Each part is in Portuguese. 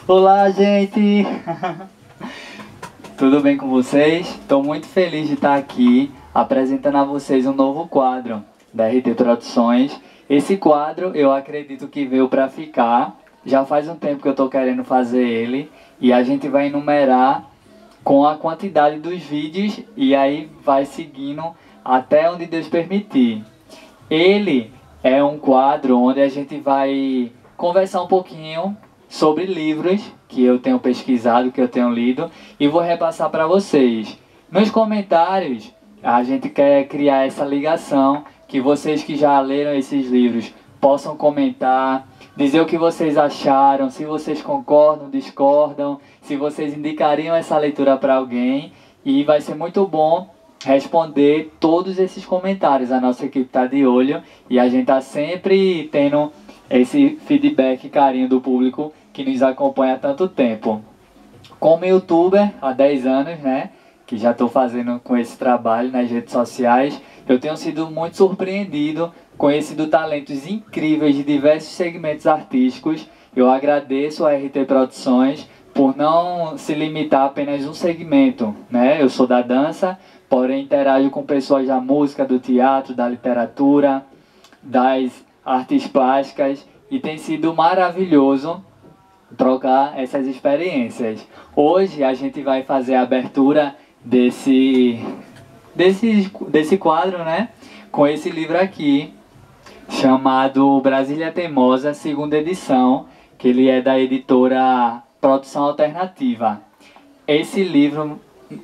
Olá, gente! Tudo bem com vocês? Estou muito feliz de estar aqui apresentando a vocês um novo quadro da RT Produções. Esse quadro eu acredito que veio para ficar. Já faz um tempo que eu estou querendo fazer ele e a gente vai enumerar com a quantidade dos vídeos e aí vai seguindo até onde Deus permitir. Ele é um quadro onde a gente vai conversar um pouquinho sobre livros que eu tenho pesquisado, que eu tenho lido, e vou repassar para vocês. Nos comentários, a gente quer criar essa ligação, que vocês que já leram esses livros possam comentar, dizer o que vocês acharam, se vocês concordam, discordam, se vocês indicariam essa leitura para alguém, e vai ser muito bom responder todos esses comentários. A nossa equipe está de olho e a gente está sempre tendo esse feedback e carinho do público que nos acompanha há tanto tempo. Como youtuber há 10 anos, né, que já estou fazendo com esse trabalho nas redes sociais, eu tenho sido muito surpreendido, conhecido talentos incríveis de diversos segmentos artísticos. Eu agradeço a RT Produções por não se limitar a apenas um segmento, né? Eu sou da dança, porém interajo com pessoas da música, do teatro, da literatura, das artes plásticas, e tem sido maravilhoso trocar essas experiências. Hoje a gente vai fazer a abertura desse quadro, né? Com esse livro aqui, chamado Brasília Teimosa, segunda edição, que ele é da editora Produção Alternativa. Esse livro,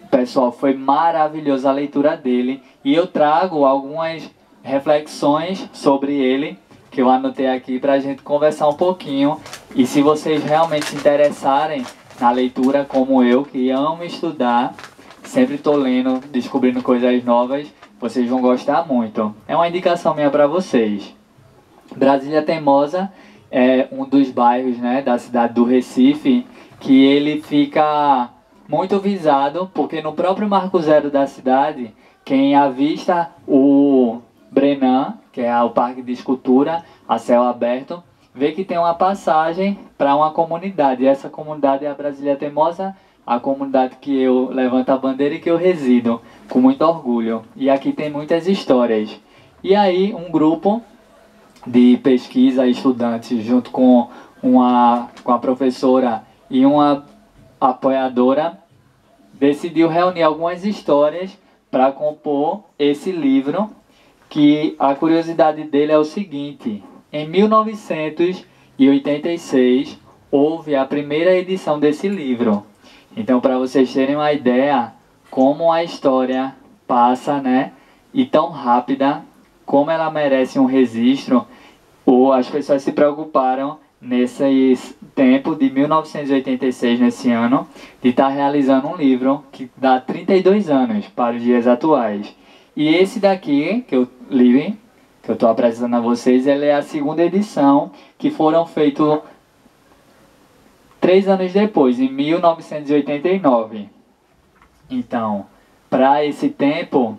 pessoal, foi maravilhosa a leitura dele e eu trago algumas reflexões sobre ele que eu anotei aqui para a gente conversar um pouquinho. E se vocês realmente se interessarem na leitura como eu, que amo estudar, sempre estou lendo, descobrindo coisas novas, vocês vão gostar muito. É uma indicação minha para vocês. Brasília Teimosa é um dos bairros, né, da cidade do Recife, que ele fica muito visado, porque no próprio Marco Zero da cidade, quem avista o Brenan, que é o Parque de Escultura, a céu aberto, vê que tem uma passagem para uma comunidade. E essa comunidade é a Brasília Teimosa, a comunidade que eu levanto a bandeira e que eu resido com muito orgulho. E aqui tem muitas histórias. E aí um grupo de pesquisa, estudantes, junto com a professora e uma apoiadora, decidiu reunir algumas histórias para compor esse livro, que a curiosidade dele é o seguinte: em 1986 houve a primeira edição desse livro. Então, para vocês terem uma ideia como a história passa, né, e tão rápida, como ela merece um registro, ou as pessoas se preocuparam nesse tempo de 1986, nesse ano, de estar realizando um livro que dá 32 anos para os dias atuais. E esse daqui, que eu li, que eu estou apresentando a vocês, ele é a segunda edição, que foram feitos 3 anos depois, em 1989. Então, para esse tempo,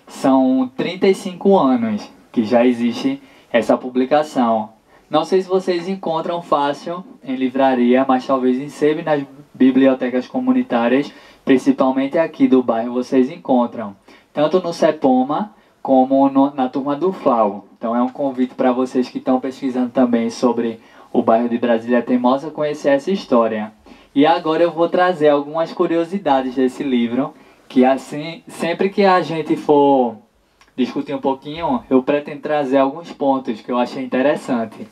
são 35 anos que já existe essa publicação. Não sei se vocês encontram fácil em livraria, mas talvez em sebo e nas bibliotecas comunitárias, principalmente aqui do bairro, vocês encontram. Tanto no CEPOMA, como na turma do FLAU. Então é um convite para vocês que estão pesquisando também sobre o bairro de Brasília Teimosa, conhecer essa história. E agora eu vou trazer algumas curiosidades desse livro, que assim, sempre que a gente for discutir um pouquinho, eu pretendo trazer alguns pontos que eu achei interessante.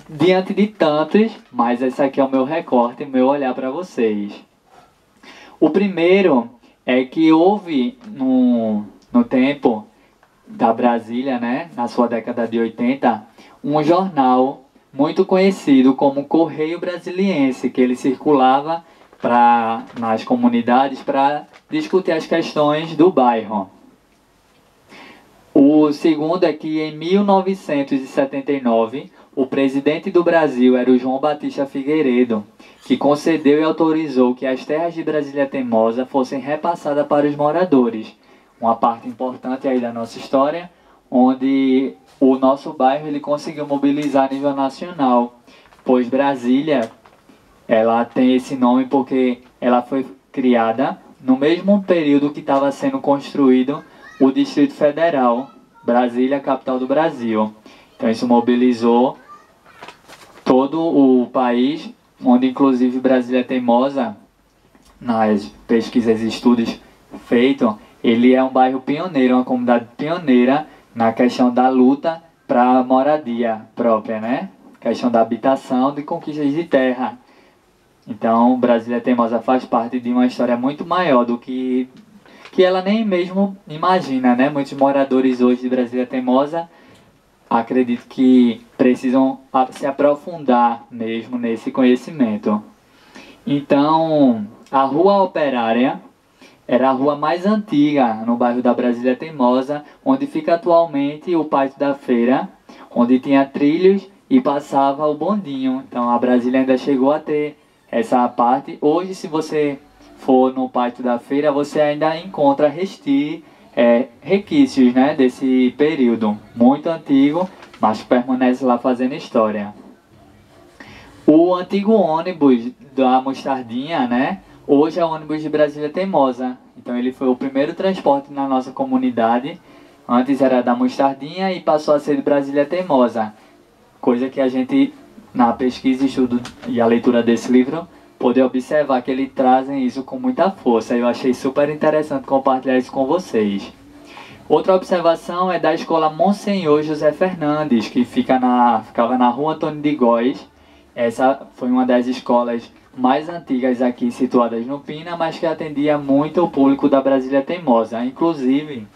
Diante de tantos, mas esse aqui é o meu recorte, meu olhar para vocês. O primeiro é que houve no tempo da Brasília, né, na sua década de 80, um jornal muito conhecido como Correio Brasiliense, que ele circulava nas comunidades para discutir as questões do bairro. O segundo é que em 1979, o presidente do Brasil era o João Batista Figueiredo, que concedeu e autorizou que as terras de Brasília Teimosa fossem repassadas para os moradores. Uma parte importante aí da nossa história, onde o nosso bairro ele conseguiu mobilizar a nível nacional, pois Brasília ela tem esse nome porque ela foi criada no mesmo período que estava sendo construído o Distrito Federal, Brasília, capital do Brasil. Então isso mobilizou todo o país, onde inclusive Brasília Teimosa, nas pesquisas e estudos feitos, ele é um bairro pioneiro, uma comunidade pioneira na questão da luta para a moradia própria, né? Questão da habitação, de conquistas de terra. Então, Brasília Teimosa faz parte de uma história muito maior do que ela nem mesmo imagina, né? Muitos moradores hoje de Brasília Teimosa acredito que precisam se aprofundar mesmo nesse conhecimento. Então, a Rua Operária era a rua mais antiga no bairro da Brasília Teimosa, onde fica atualmente o Pátio da Feira, onde tinha trilhos e passava o bondinho. Então a Brasília ainda chegou a ter essa parte. Hoje, se você for no Pátio da Feira, você ainda encontra resquícios, né, desse período muito antigo, mas que permanece lá fazendo história. O antigo ônibus da Mostardinha, né, hoje é o ônibus de Brasília Teimosa. Então ele foi o primeiro transporte na nossa comunidade. Antes era da Mostardinha e passou a ser de Brasília Teimosa. Coisa que a gente, na pesquisa, estudo e a leitura desse livro, pôde observar que eles trazem isso com muita força. Eu achei super interessante compartilhar isso com vocês. Outra observação é da escola Monsenhor José Fernandes, que ficava na rua Antônio de Góes. Essa foi uma das escolas mais antigas aqui situadas no Pina, mas que atendia muito o público da Brasília Teimosa. Inclusive,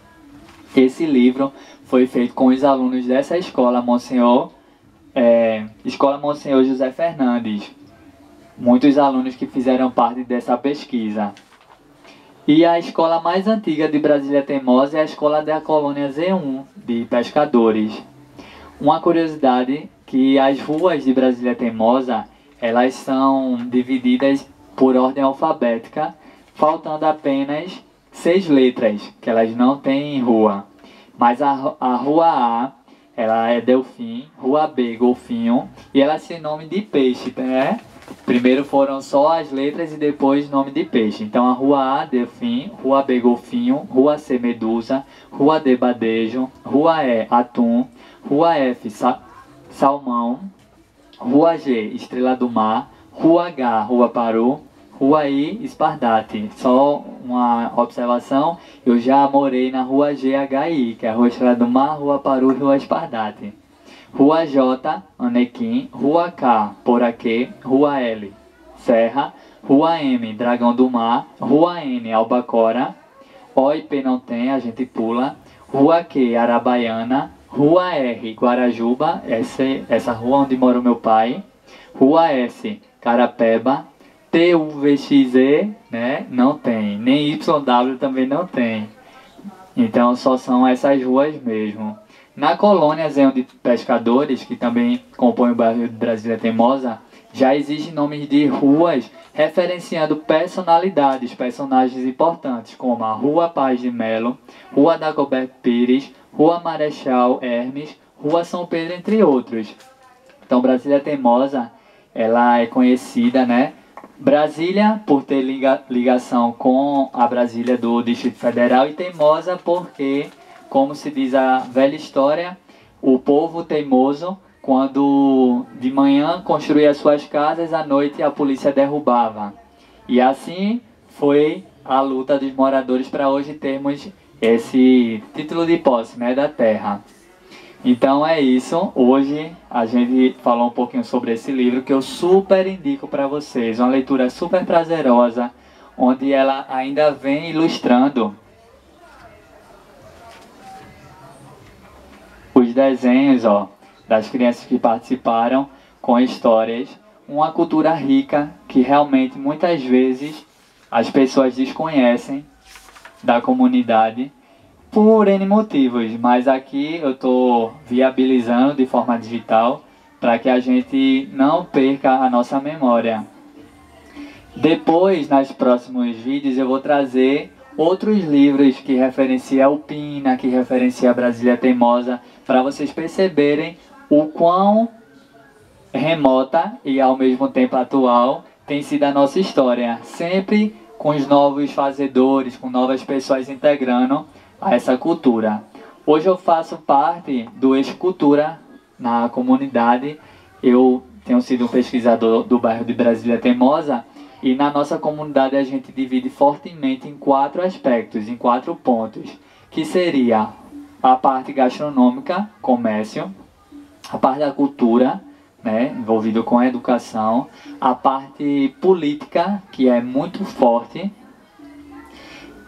esse livro foi feito com os alunos dessa escola, Escola Monsenhor José Fernandes. Muitos alunos que fizeram parte dessa pesquisa. E a escola mais antiga de Brasília Teimosa é a escola da colônia Z1, de pescadores. Uma curiosidade que as ruas de Brasília Teimosa, elas são divididas por ordem alfabética, faltando apenas 6 letras, que elas não têm rua. Mas a rua A, ela é Delfim, rua B, Golfinho, e ela tem nome de peixe, né? Primeiro foram só as letras e depois nome de peixe. Então a rua A, Delfim, rua B, Golfinho, rua C, Medusa, rua D, Badejo, rua E, Atum, rua F, Salmão, rua G, Estrela do Mar, rua H, Rua Paru, rua I, Espardate. Só uma observação, eu já morei na rua GHI, que é a Rua Estrela do Mar, Rua Paru e Rua Espardate. Rua J, Anequim, rua K, Poraquê, rua L, Serra, rua M, Dragão do Mar, rua N, Albacora, O e P não tem, a gente pula, rua Q, Arabaiana, rua R, Guarajuba, essa rua onde mora o meu pai, rua S, Carapeba, TUVXE, né, não tem, nem YW também não tem. Então só são essas ruas mesmo. Na colônia Zenho de Pescadores, que também compõe o bairro de Brasília Teimosa, já existem nomes de ruas referenciando personalidades, personagens importantes, como a Rua Paz de Melo, Rua Dagoberto Pires, Rua Marechal Hermes, Rua São Pedro, entre outros. Então Brasília Teimosa, ela é conhecida, né? Brasília por ter ligação com a Brasília do Distrito Federal, e Teimosa porque, como se diz a velha história, o povo teimoso, quando de manhã construía suas casas, à noite a polícia derrubava. E assim foi a luta dos moradores para hoje termos esse título de posse, né, da terra. Então é isso, hoje a gente falou um pouquinho sobre esse livro que eu super indico para vocês, uma leitura super prazerosa, onde ela ainda vem ilustrando os desenhos, ó, das crianças que participaram com histórias, uma cultura rica que realmente muitas vezes as pessoas desconhecem da comunidade por N motivos, mas aqui eu estou viabilizando de forma digital para que a gente não perca a nossa memória. Depois, nos próximos vídeos, eu vou trazer outros livros que referenciam o Pina, que referenciam a Brasília Teimosa, para vocês perceberem o quão remota e ao mesmo tempo atual tem sido a nossa história, sempre com os novos fazedores, com novas pessoas integrando a essa cultura. Hoje eu faço parte do Eixo Cultura na comunidade. Eu tenho sido um pesquisador do bairro de Brasília Teimosa e na nossa comunidade a gente divide fortemente em 4 aspectos, em 4 pontos, que seria a parte gastronômica, comércio, a parte da cultura, né, envolvido com a educação, a parte política, que é muito forte,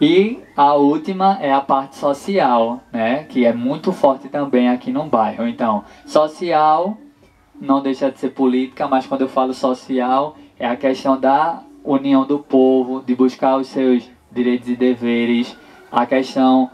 e a última é a parte social, né, que é muito forte também aqui no bairro. Então, social não deixa de ser política, mas quando eu falo social, é a questão da união do povo, de buscar os seus direitos e deveres, a questão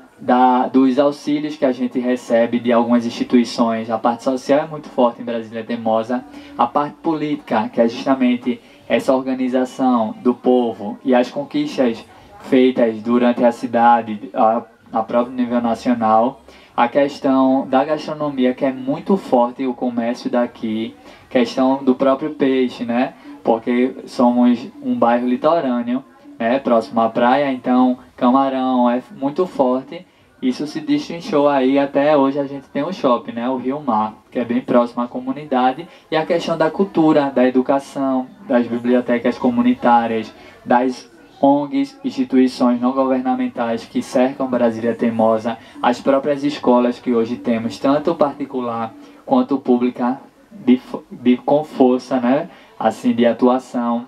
dos auxílios que a gente recebe de algumas instituições. A parte social é muito forte em Brasília Teimosa. A parte política, que é justamente essa organização do povo e as conquistas feitas durante a cidade, a próprio nível nacional. A questão da gastronomia, que é muito forte, o comércio daqui, questão do próprio peixe, né? Porque somos um bairro litorâneo, né? Próximo à praia, então camarão é muito forte. Isso se destrinchou aí, até hoje a gente tem um shopping, né? O Rio Mar, que é bem próximo à comunidade. E a questão da cultura, da educação, das bibliotecas comunitárias, das ONGs, instituições não governamentais que cercam Brasília Teimosa, as próprias escolas que hoje temos, tanto particular quanto pública, com força, né? Assim, de atuação.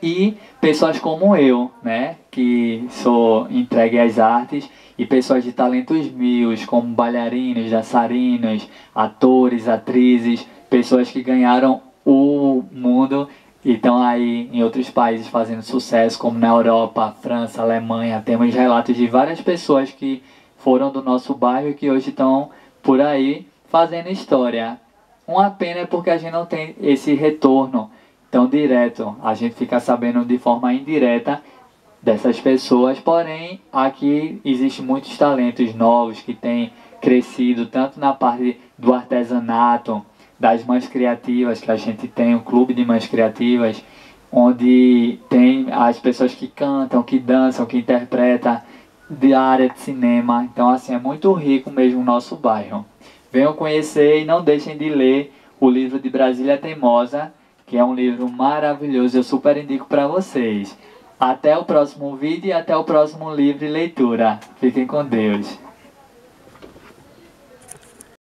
E pessoas como eu, né, que sou entregue às artes, e pessoas de talentos mil, como bailarinos, dançarinos, atores, atrizes, pessoas que ganharam o mundo e estão aí em outros países fazendo sucesso, como na Europa, França, Alemanha. Temos relatos de várias pessoas que foram do nosso bairro e que hoje estão por aí fazendo história. Uma pena é porque a gente não tem esse retorno tão direto, a gente fica sabendo de forma indireta dessas pessoas, porém aqui existem muitos talentos novos que têm crescido, tanto na parte do artesanato, das mães criativas, que a gente tem um clube de mães criativas, onde tem as pessoas que cantam, que dançam, que interpretam, da área de cinema. Então assim, é muito rico mesmo o nosso bairro. Venham conhecer e não deixem de ler o livro de Brasília Teimosa, que é um livro maravilhoso, eu super indico para vocês. Até o próximo vídeo e até o próximo livro e leitura. Fiquem com Deus.